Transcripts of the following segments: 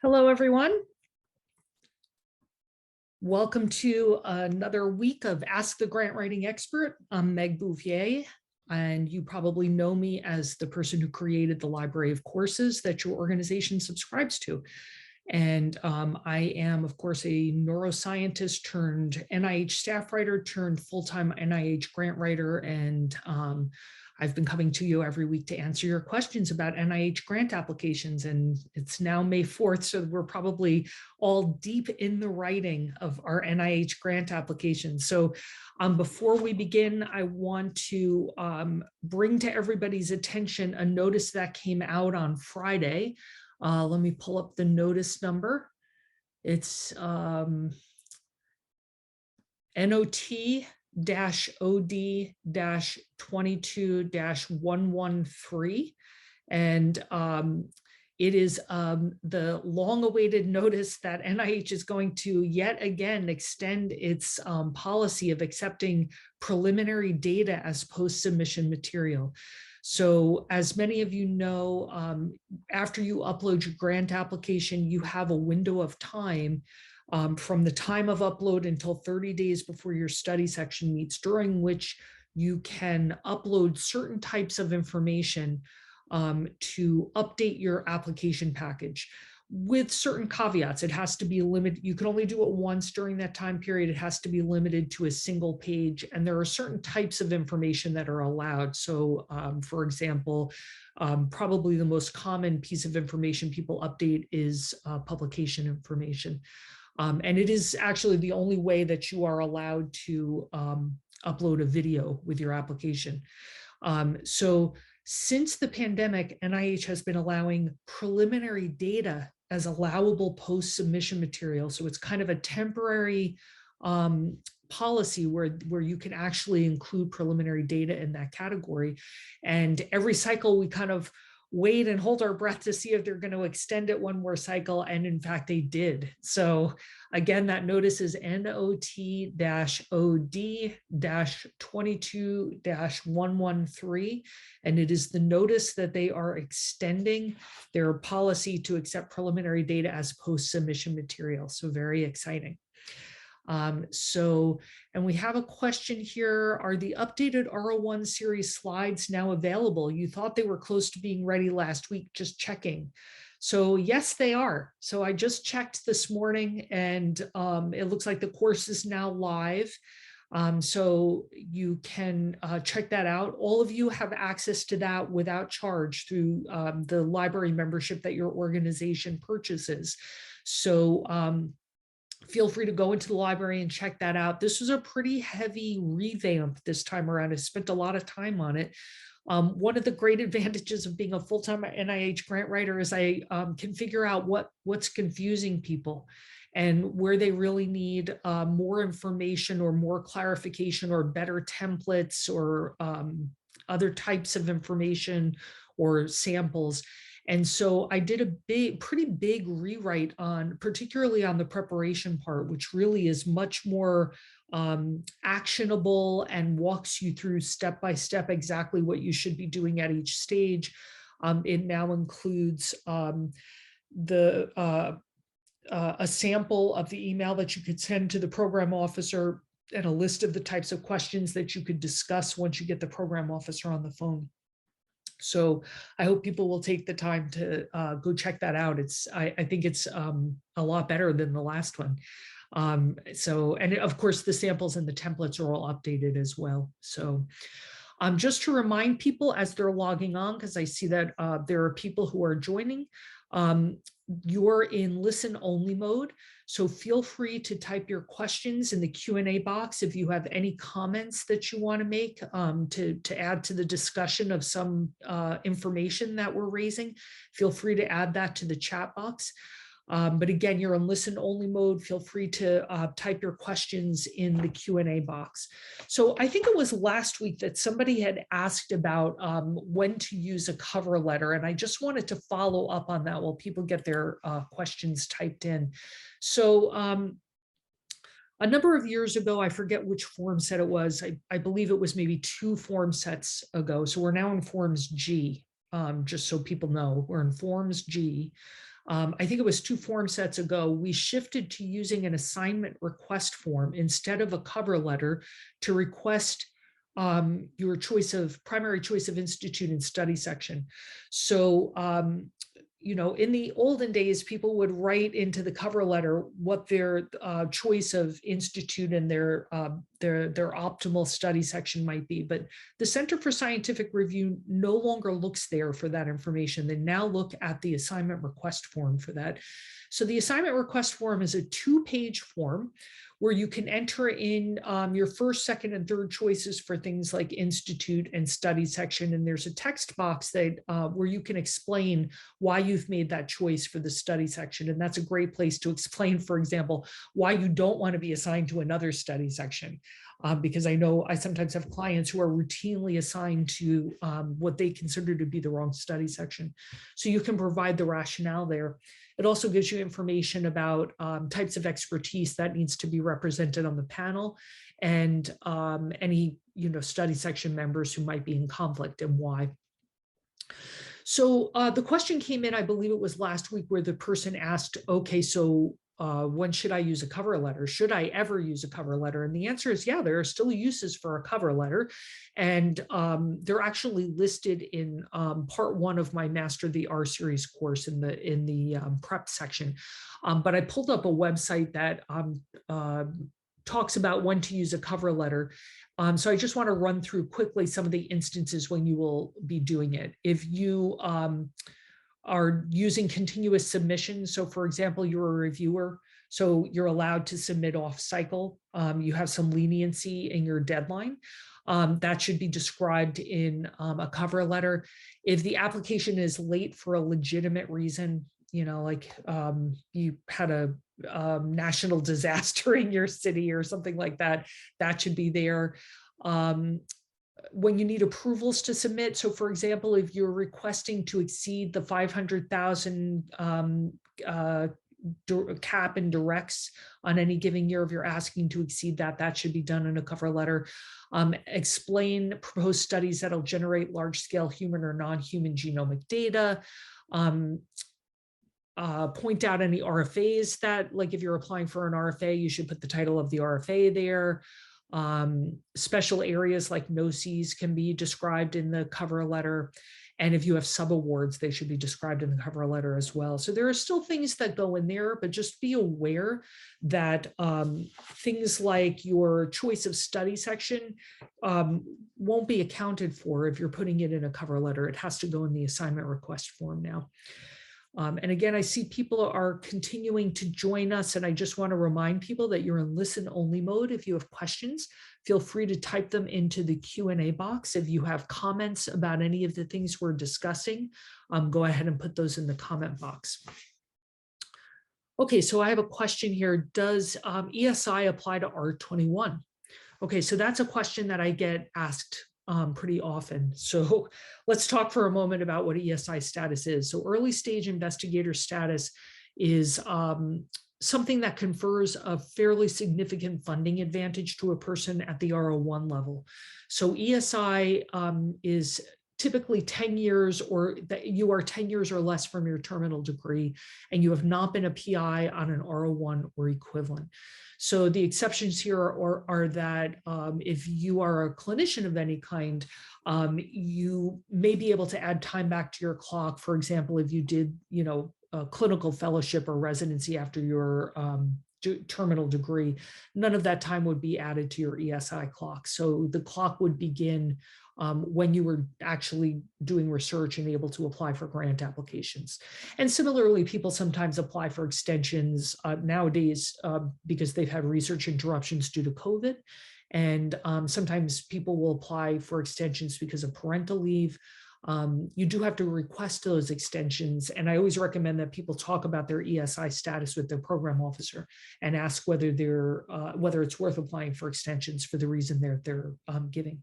Hello, everyone. Welcome to another week of Ask the Grant Writing Expert. I'm Meg Bouvier, and you probably know me as the person who created the library of courses that your organization subscribes to. And I am, of course, a neuroscientist turned NIH staff writer turned full-time NIH grant writer. And I've been coming to you every week to answer your questions about NIH grant applications. And it's now May 4th, so we're probably all deep in the writing of our NIH grant applications. So before we begin, I want to bring to everybody's attention a notice that came out on Friday. Let me pull up the notice number. It's NOT-OD-22-113. And it is the long-awaited notice that NIH is going to yet again extend its policy of accepting preliminary data as post-submission material. So as many of you know, after you upload your grant application, you have a window of time from the time of upload until 30 days before your study section meets, during which you can upload certain types of information to update your application package with certain caveats. It has to be limited. You can only do it once during that time period. It has to be limited to a single page. And there are certain types of information that are allowed. So for example, probably the most common piece of information people update is publication information. And it is actually the only way that you are allowed to upload a video with your application. So since the pandemic, NIH has been allowing preliminary data as allowable post-submission material. So it's kind of a temporary policy where you can actually include preliminary data in that category. And every cycle we kind of wait and hold our breath to see if they're going to extend it one more cycle. And in fact, they did. So again, that notice is NOT-OD-22-113. And it is the notice that they are extending their policy to accept preliminary data as post-submission material. So very exciting. And we have a question here. Are the updated RO1 Series Slides now available? You thought they were close to being ready last week, just checking. So yes, they are. So I just checked this morning, and it looks like the course is now live. So you can check that out. All of you have access to that without charge through the library membership that your organization purchases. So feel free to go into the library and check that out. This was a pretty heavy revamp this time around. I spent a lot of time on it. One of the great advantages of being a full-time NIH grant writer is I can figure out what's confusing people and where they really need more information or more clarification or better templates or other types of information or samples. And so I did a pretty big rewrite particularly on the preparation part, which really is much more actionable and walks you through step by step exactly what you should be doing at each stage. It now includes a sample of the email that you could send to the program officer and a list of the types of questions that you could discuss once you get the program officer on the phone. So I hope people will take the time to go check that out. I think it's a lot better than the last one. And of course, the samples and the templates are all updated as well. So just to remind people as they're logging on, because I see that there are people who are joining, you're in listen only mode. So feel free to type your questions in the Q&A box if you have any comments that you want to make to add to the discussion of some information that we're raising. Feel free to add that to the chat box. But again, you're in listen only mode. Feel free to type your questions in the Q&A box. So I think it was last week that somebody had asked about when to use a cover letter. And I just wanted to follow up on that while people get their questions typed in. So a number of years ago, I forget which form set it was. I believe it was maybe 2 form sets ago. So we're now in Forms G, just so people know. We're in Forms G. I think it was 2 form sets ago, we shifted to using an assignment request form instead of a cover letter to request your primary choice of institute and study section. So in the olden days, people would write into the cover letter what their choice of institute and their optimal study section might be. But the Center for Scientific Review no longer looks there for that information. They now look at the assignment request form for that. So the assignment request form is a 2-page form where you can enter in your first, second, and third choices for things like institute and study section. And there's a text box that where you can explain why you've made that choice for the study section. And that's a great place to explain, for example, why you don't want to be assigned to another study section. Because I know I sometimes have clients who are routinely assigned to what they consider to be the wrong study section. So you can provide the rationale there. It also gives you information about types of expertise that needs to be represented on the panel, and any study section members who might be in conflict and why. So the question came in, I believe it was last week, where the person asked, okay, so when should I use a cover letter? Should I ever use a cover letter? And the answer is, yeah, there are still uses for a cover letter. And they're actually listed in part 1 of my Master the R series course in the prep section. But I pulled up a website that talks about when to use a cover letter. So I just want to run through quickly some of the instances when you will be doing it. If you are using continuous submissions, so for example, you're a reviewer, so you're allowed to submit off cycle, you have some leniency in your deadline, that should be described in a cover letter. If the application is late for a legitimate reason, like you had a national disaster in your city or something like that, that should be there. When you need approvals to submit, so for example, if you're requesting to exceed the 500,000 cap and directs on any given year, if you're asking to exceed that, that should be done in a cover letter. Explain proposed studies that'll generate large-scale human or non-human genomic data. Point out any RFAs that, like if you're applying for an RFA, you should put the title of the RFA there. Special areas like NOCs can be described in the cover letter. And if you have subawards, they should be described in the cover letter as well. So there are still things that go in there, but just be aware that things like your choice of study section won't be accounted for if you're putting it in a cover letter. It has to go in the assignment request form now. And again, I see people are continuing to join us, and I just want to remind people that you're in listen-only mode. If you have questions, feel free to type them into the Q&A box. If you have comments about any of the things we're discussing, go ahead and put those in the comment box. Okay, so I have a question here. Does ESI apply to R21? Okay, so that's a question that I get asked pretty often. So let's talk for a moment about what ESI status is. So early stage investigator status is something that confers a fairly significant funding advantage to a person at the RO1 level. So ESI is typically 10 years, or that you are 10 years or less from your terminal degree, and you have not been a PI on an RO1 or equivalent. So the exceptions here are that if you are a clinician of any kind, you may be able to add time back to your clock. For example, if you did, a clinical fellowship or residency after your terminal degree, none of that time would be added to your ESI clock. So the clock would begin when you were actually doing research and able to apply for grant applications. And similarly, people sometimes apply for extensions nowadays because they've had research interruptions due to COVID. And sometimes people will apply for extensions because of parental leave. You do have to request those extensions. And I always recommend that people talk about their ESI status with their program officer and ask whether whether it's worth applying for extensions for the reason they're giving.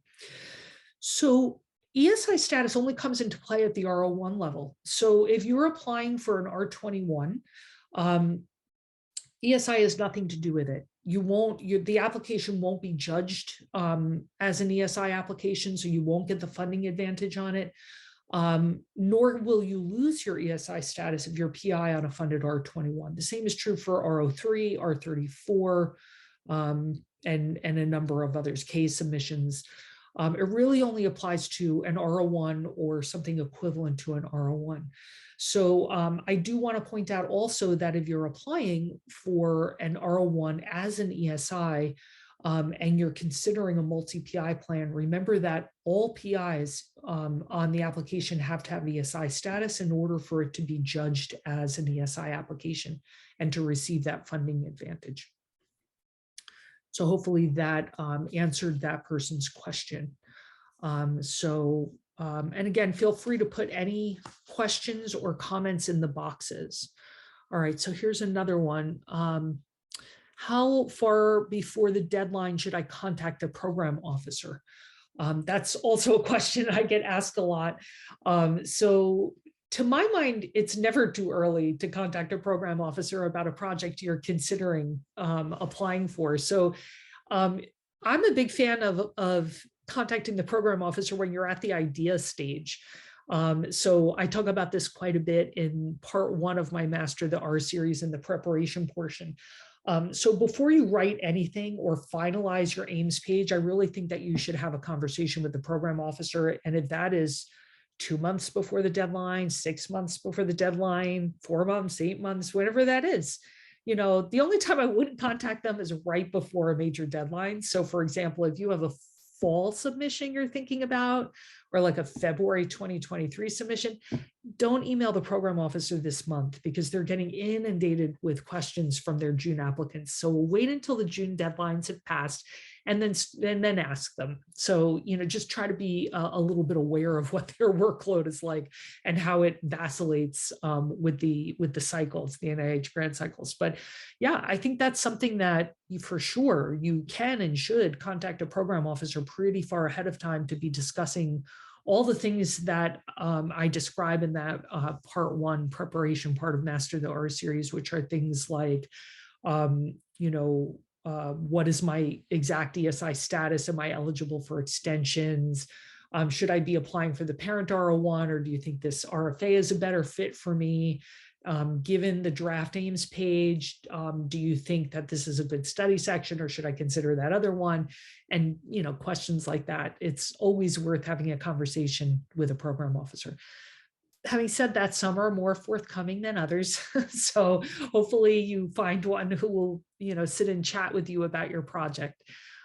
So ESI status only comes into play at the RO1 level. So if you're applying for an R21, ESI has nothing to do with it. The application won't be judged as an ESI application, so you won't get the funding advantage on it. Nor will you lose your ESI status if you're PI on a funded R21. The same is true for RO3, R34, and a number of others, K submissions. It really only applies to an RO1 or something equivalent to an RO1. So I do want to point out also that if you're applying for an RO1 as an ESI, and you're considering a multi-PI plan, remember that all PIs on the application have to have ESI status in order for it to be judged as an ESI application and to receive that funding advantage. So hopefully that answered that person's question. And again, feel free to put any questions or comments in the boxes. All right, so here's another one. How far before the deadline should I contact a program officer? That's also a question I get asked a lot. So to my mind, it's never too early to contact a program officer about a project you're considering applying for. So I'm a big fan of contacting the program officer when you're at the idea stage. So I talk about this quite a bit in part 1 of my Master the R series in the preparation portion. So before you write anything or finalize your aims page, I really think that you should have a conversation with the program officer. And if that is 2 months before the deadline, 6 months before the deadline, 4 months, 8 months, whatever that is, the only time I wouldn't contact them is right before a major deadline. So for example, if you have a fall submission you're thinking about, or like a February 2023 submission, don't email the program officer this month because they're getting inundated with questions from their June applicants. So we'll wait until the June deadlines have passed and then ask them. So, just try to be a little bit aware of what their workload is like and how it vacillates with the cycles, the NIH grant cycles. But yeah, I think that's something that for sure you can and should contact a program officer pretty far ahead of time to be discussing all the things that I describe in that part 1 preparation part of Master the R series, which are things like, what is my exact ESI status? Am I eligible for extensions? Should I be applying for the parent RO1, or do you think this RFA is a better fit for me? Given the draft aims page, do you think that this is a good study section, or should I consider that other one? And, questions like that. It's always worth having a conversation with a program officer. Having said that, some are more forthcoming than others. So hopefully you find one who will, sit and chat with you about your project.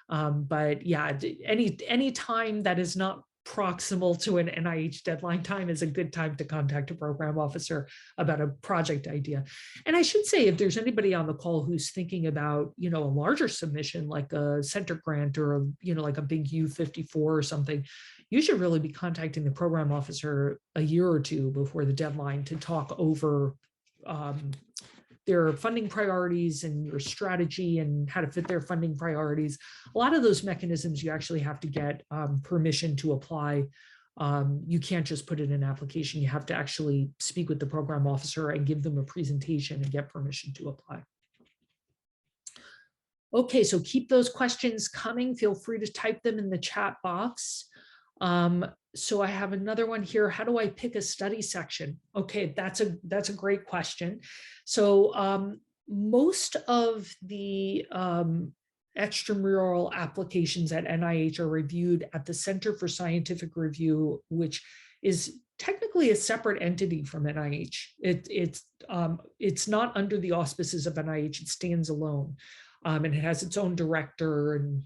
But yeah, any time that is not proximal to an NIH deadline time is a good time to contact a program officer about a project idea. And I should say, if there's anybody on the call who's thinking about, a larger submission, like a center grant or, like a big U54 or something, you should really be contacting the program officer a year or two before the deadline to talk over their funding priorities and your strategy and how to fit their funding priorities. A lot of those mechanisms you actually have to get permission to apply. You can't just put it in an application. You have to actually speak with the program officer and give them a presentation and get permission to apply. Okay, so keep those questions coming. Feel free to type them in the chat box. So I have another one here. How do I pick a study section? Okay, that's a great question. So most of the extramural applications at NIH are reviewed at the Center for Scientific Review, which is technically a separate entity from NIH. It's not under the auspices of NIH. It stands alone. And it has its own director, and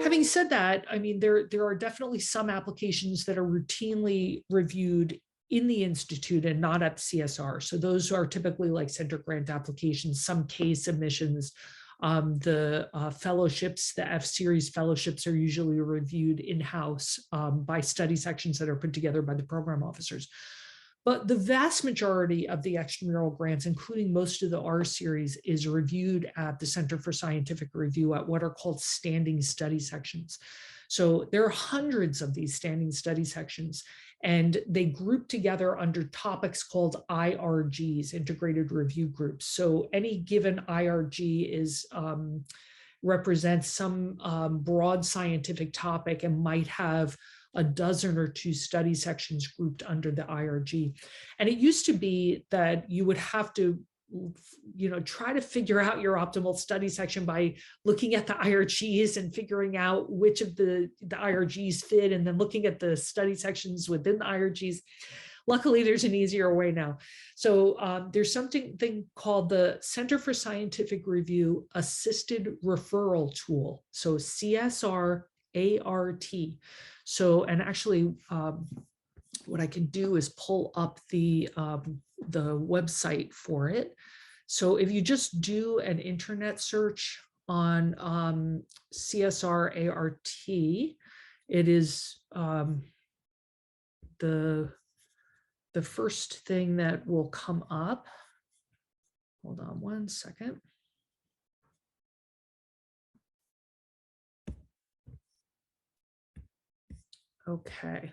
having said that, I mean, there are definitely some applications that are routinely reviewed in the Institute and not at CSR. So those are typically like center grant applications, some K submissions. The fellowships, the F series fellowships, are usually reviewed in-house by study sections that are put together by the program officers. But the vast majority of the extramural grants, including most of the R series, is reviewed at the Center for Scientific Review at what are called standing study sections. So there are hundreds of these standing study sections, and they group together under topics called IRGs, integrated review groups. So any given IRG represents some broad scientific topic and might have a dozen or two study sections grouped under the IRG. And it used to be that you would have to try to figure out your optimal study section by looking at the IRGs and figuring out which of the IRGs fit, and then looking at the study sections within the IRGs. Luckily, there's an easier way now. So there's something called the Center for Scientific Review Assisted Referral Tool. So CSR ART. So, and actually, what I can do is pull up the website for it. So if you just do an internet search on CSR ART, it is the first thing that will come up. Hold on one second. Okay.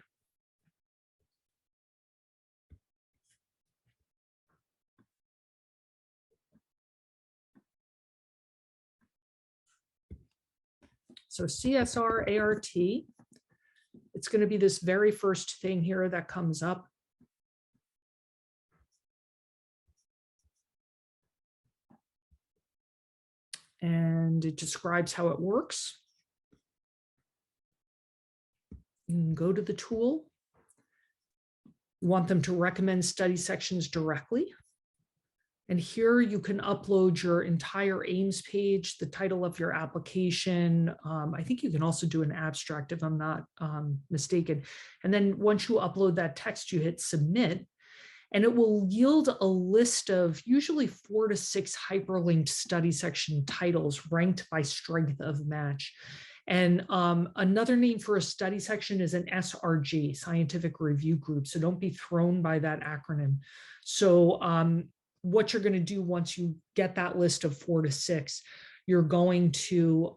So CSR ART, it's going to be this very first thing here that comes up. And it describes how it works. You can go to the tool. You want them to recommend study sections directly. And here you can upload your entire aims page, the title of your application. I think you can also do an abstract if I'm not mistaken. And then once you upload that text, you hit submit, and it will yield a list of usually 4 to 6 hyperlinked study section titles ranked by strength of match. And another name for a study section is an SRG, Scientific Review Group. So don't be thrown by that acronym. So what you're going to do once you get that list of 4 to 6, you're going to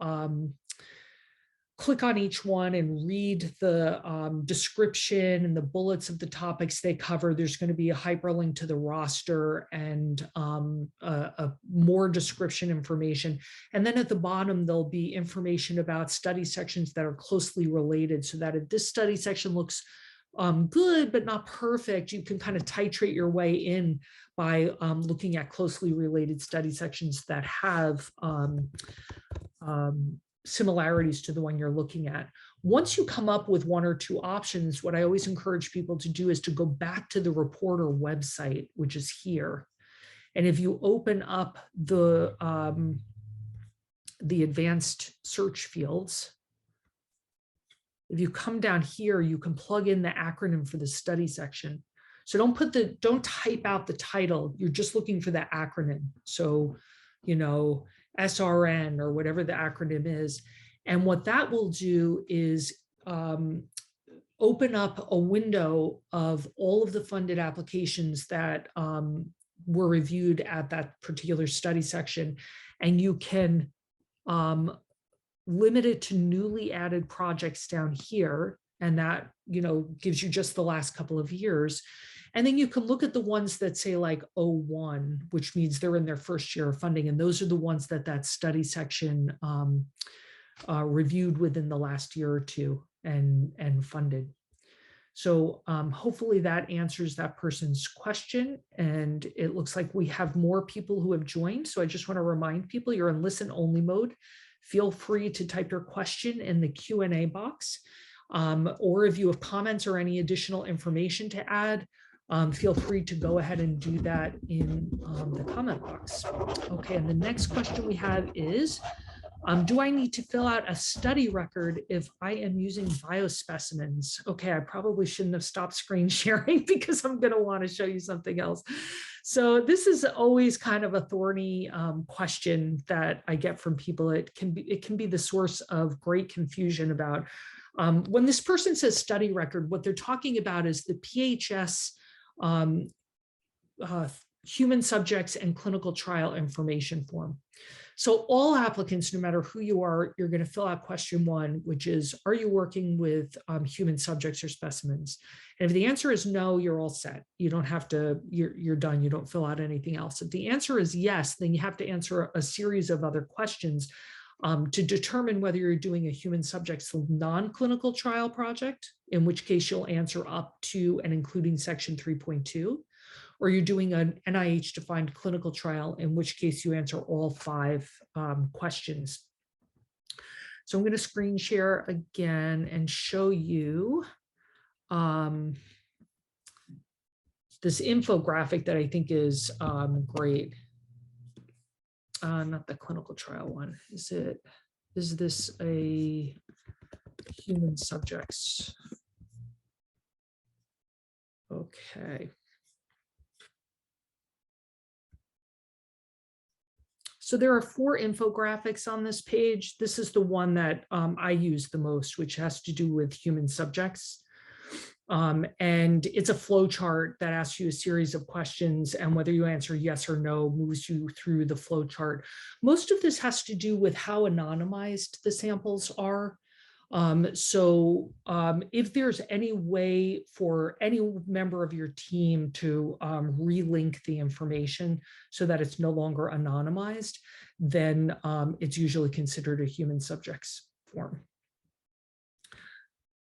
click on each one and read the description and the bullets of the topics they cover. There's going to be a hyperlink to the roster and a more description information. And then at the bottom, there'll be information about study sections that are closely related, so that if this study section looks good but not perfect, you can kind of titrate your way in by looking at closely related study sections that have similarities to the one you're looking at. Once you come up with 1 or 2 options, what I always encourage people to do is to go back to the reporter website, which is here. And if you open up the advanced search fields, if you come down here, you can plug in the acronym for the study section. So don't type out the title. You're just looking for the acronym. So, SRN or whatever the acronym is. And what that will do is open up a window of all of the funded applications that were reviewed at that particular study section. And you can limit it to newly added projects down here. And that, gives you just the last couple of years. And then you can look at the ones that say like O1, which means they're in their first year of funding. And those are the ones that study section reviewed within the last year or two and funded. So hopefully that answers that person's question. And it looks like we have more people who have joined. So I just want to remind people you're in listen only mode. Feel free to type your question in the Q&A box. Or if you have comments or any additional information to add, feel free to go ahead and do that in the comment box. Okay, and the next question we have is, do I need to fill out a study record if I am using biospecimens? Okay, I probably shouldn't have stopped screen sharing because I'm going to want to show you something else. So this is always kind of a thorny question that I get from people. It can be the source of great confusion about when this person says study record, what they're talking about is the PHS human subjects and clinical trial information form. So all applicants, no matter who you are, you're going to fill out question 1, which is, are you working with human subjects or specimens? And if the answer is no, you're all set. You don't have to, you're done. You don't fill out anything else. If the answer is yes, then you have to answer a series of other questions. to determine whether you're doing a human subjects non-clinical trial project, in which case you'll answer up to and including section 3.2, or you're doing an NIH-defined clinical trial, in which case you answer all 5 questions. So I'm going to screen share again and show you this infographic that I think is great. Not the clinical trial one. Is this a human subjects? Okay. So there are 4 infographics on this page. This is the one that I use the most, which has to do with human subjects. And it's a flow chart that asks you a series of questions, and whether you answer yes or no moves you through the flow chart. Most of this has to do with how anonymized the samples are. If there's any way for any member of your team to relink the information so that it's no longer anonymized, then it's usually considered a human subjects form.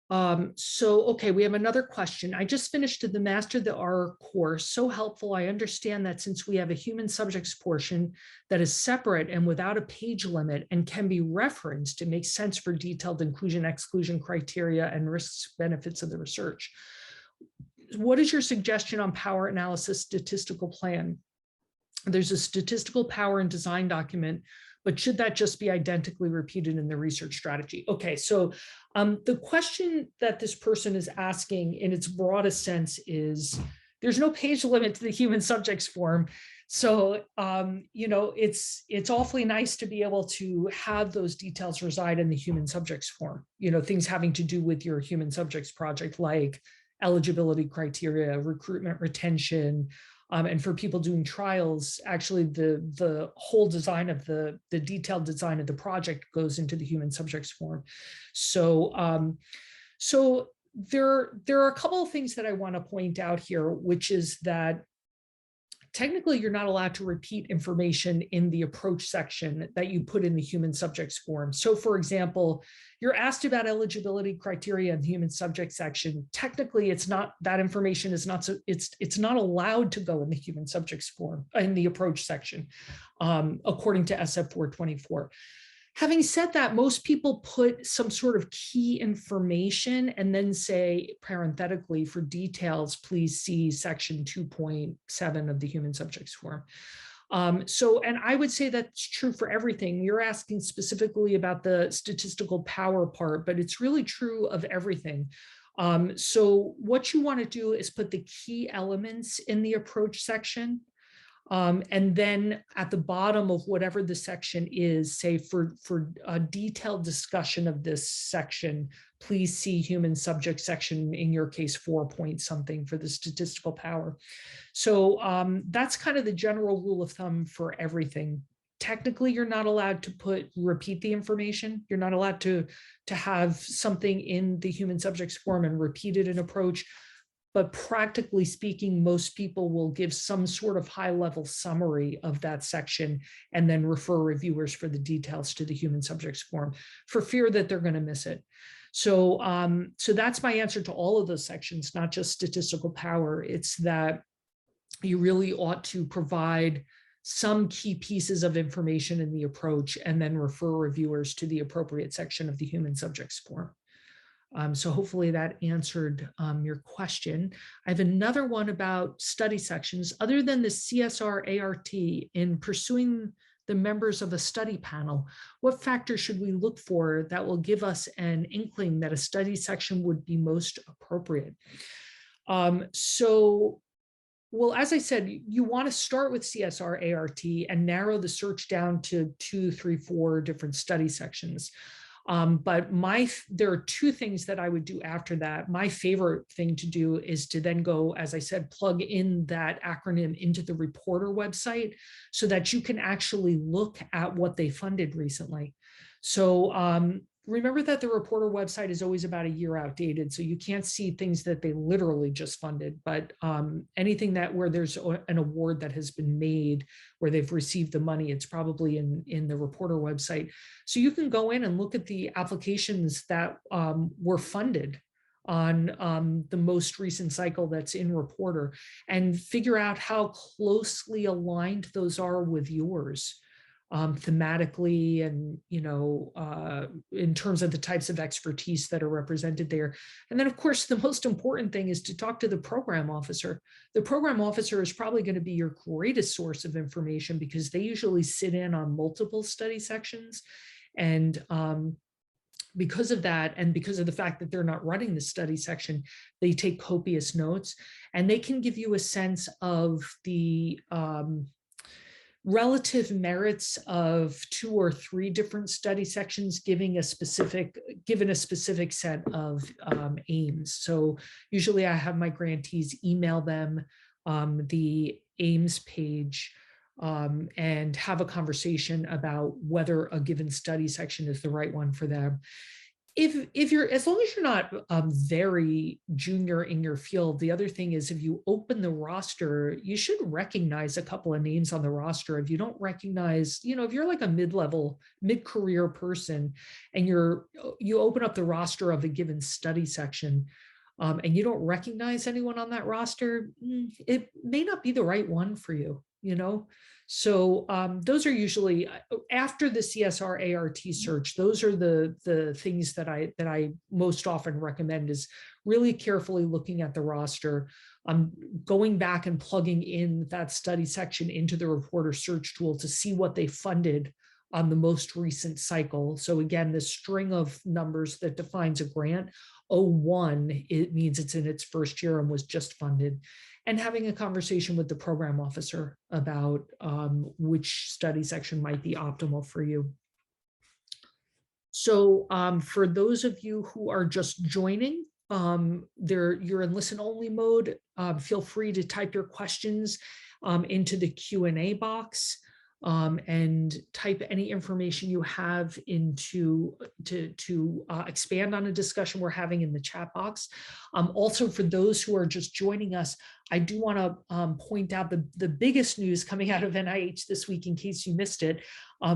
Okay, we have another question. I just finished the Master the R course. So helpful. I understand that since we have a human subjects portion that is separate and without a page limit and can be referenced, it makes sense for detailed inclusion/exclusion criteria and risks benefits of the research. What is your suggestion on power analysis statistical plan? There's a statistical power and design document, but should that just be identically repeated in the research strategy? Okay, so the question that this person is asking in its broadest sense is, there's no page limit to the human subjects form. So, it's awfully nice to be able to have those details reside in the human subjects form, things having to do with your human subjects project, like eligibility criteria, recruitment, retention, and for people doing trials, actually the whole design of the detailed design of the project goes into the human subjects form. So, there are a couple of things that I want to point out here, which is that technically you're not allowed to repeat information in the approach section that you put in the human subjects form. So for example, you're asked about eligibility criteria in the human subject section. Technically, it's not, that information is not, so it's not allowed to go in the human subjects form in the approach section, according to SF 424. Having said that, most people put some sort of key information and then say, parenthetically, for details, please see section 2.7 of the human subjects form. And I would say that's true for everything. You're asking specifically about the statistical power part, but it's really true of everything. So what you want to do is put the key elements in the approach section. And then at the bottom of whatever the section is, say for a detailed discussion of this section, please see human subject section, in your case, 4 point something for the statistical power. So that's kind of the general rule of thumb for everything. Technically, you're not allowed to repeat the information. You're not allowed to have something in the human subjects form and repeat it in approach. But practically speaking, most people will give some sort of high-level summary of that section and then refer reviewers for the details to the human subjects form, for fear that they're going to miss it. So, so that's my answer to all of those sections, not just statistical power. It's that you really ought to provide some key pieces of information in the approach and then refer reviewers to the appropriate section of the human subjects form. So hopefully that answered your question. I have another one about study sections. Other than the CSR ART, in pursuing the members of a study panel, what factors should we look for that will give us an inkling that a study section would be most appropriate? Well, as I said, you want to start with CSR ART and narrow the search down to 2, 3, 4 different study sections. But there are 2 things that I would do after that. My favorite thing to do is to then go, as I said, plug in that acronym into the reporter website so that you can actually look at what they funded recently. So remember that the reporter website is always about a year outdated, so you can't see things that they literally just funded, but anything that where there's an award that has been made where they've received the money, it's probably in the reporter website. So you can go in and look at the applications that were funded on the most recent cycle that's in reporter and figure out how closely aligned those are with yours thematically and, in terms of the types of expertise that are represented there. And then, of course, the most important thing is to talk to the program officer. The program officer is probably going to be your greatest source of information because they usually sit in on multiple study sections. And because of that, and because of the fact that they're not running the study section, they take copious notes, and they can give you a sense of the relative merits of 2 or 3 different study sections, given a specific set of aims. So usually I have my grantees email them the aims page and have a conversation about whether a given study section is the right one for them. If you're, as long as you're not very junior in your field, the other thing is if you open the roster, you should recognize a couple of names on the roster. If you don't recognize, if you're like a mid-level, mid-career person and you open up the roster of a given study section and you don't recognize anyone on that roster, it may not be the right one for you, So those are usually after the CSR ART search. Those are the things that I most often recommend is really carefully looking at the roster, going back and plugging in that study section into the reporter search tool to see what they funded on the most recent cycle. So again, the string of numbers that defines a grant, 01, it means it's in its first year and was just funded. And having a conversation with the program officer about which study section might be optimal for you. So for those of you who are just joining, you're in listen only mode. Feel free to type your questions into the Q&A box and type any information you have into to expand on a discussion we're having in the chat box. Also, for those who are just joining us, I do want to point out the biggest news coming out of NIH this week, in case you missed it.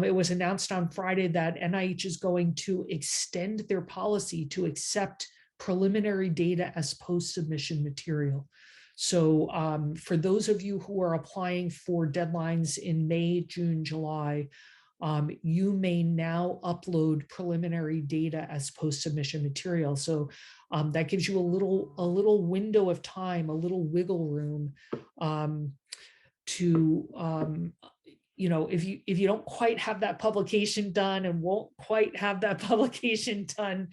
It was announced on Friday that NIH is going to extend their policy to accept preliminary data as post-submission material. So for those of you who are applying for deadlines in May, June, July, you may now upload preliminary data as post-submission material. So that gives you a little window of time, a little wiggle room to if you don't quite have that publication done and won't quite have that publication done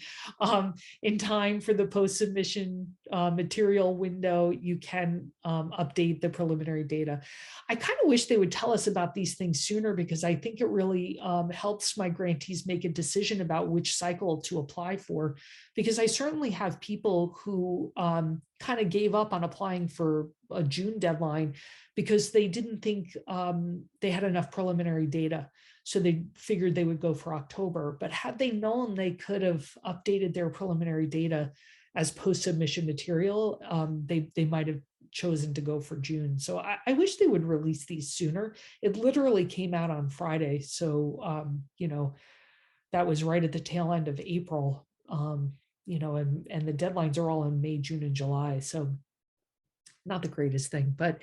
in time for the post-submission material window, you can update the preliminary data. I kind of wish they would tell us about these things sooner, because I think it really helps my grantees make a decision about which cycle to apply for, because I certainly have people who kind of gave up on applying for a June deadline because they didn't think they had enough preliminary data. So they figured they would go for October. But had they known, they could have updated their preliminary data as post-submission material. They might have chosen to go for June. So I wish they would release these sooner. It literally came out on Friday. So, that was right at the tail end of April, and the deadlines are all in May, June, and July. So not the greatest thing, but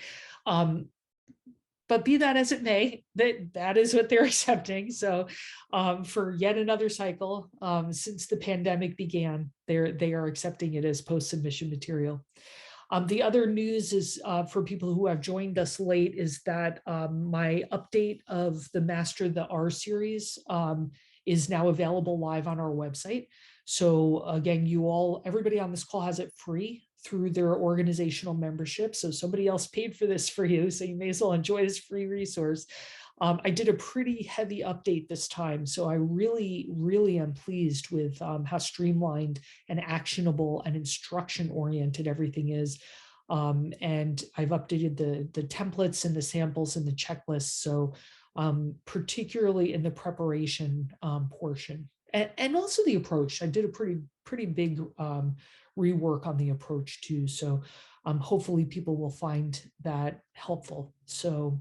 be that as it may, that is what they're accepting. So for yet another cycle, since the pandemic began, they are accepting it as post-submission material. The other news is for people who have joined us late is that my update of the Master the R series is now available live on our website. So again, everybody on this call has it free through their organizational membership. So somebody else paid for this for you, so you may as well enjoy this free resource. I did a pretty heavy update this time, so I really, really am pleased with how streamlined and actionable and instruction-oriented everything is. And I've updated the templates and the samples and the checklists, so particularly in the preparation portion. and also the approach. I did a pretty big rework on the approach too. So hopefully people will find that helpful. So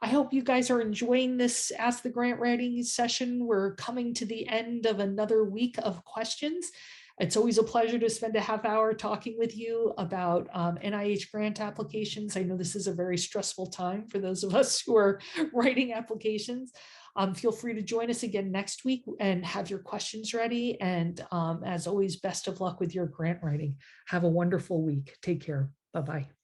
I hope you guys are enjoying this Ask the Grant Writing session. We're coming to the end of another week of questions. It's always a pleasure to spend a half hour talking with you about NIH grant applications. I know this is a very stressful time for those of us who are writing applications. Feel free to join us again next week and have your questions ready. And as always, best of luck with your grant writing. Have a wonderful week. Take care. Bye-bye.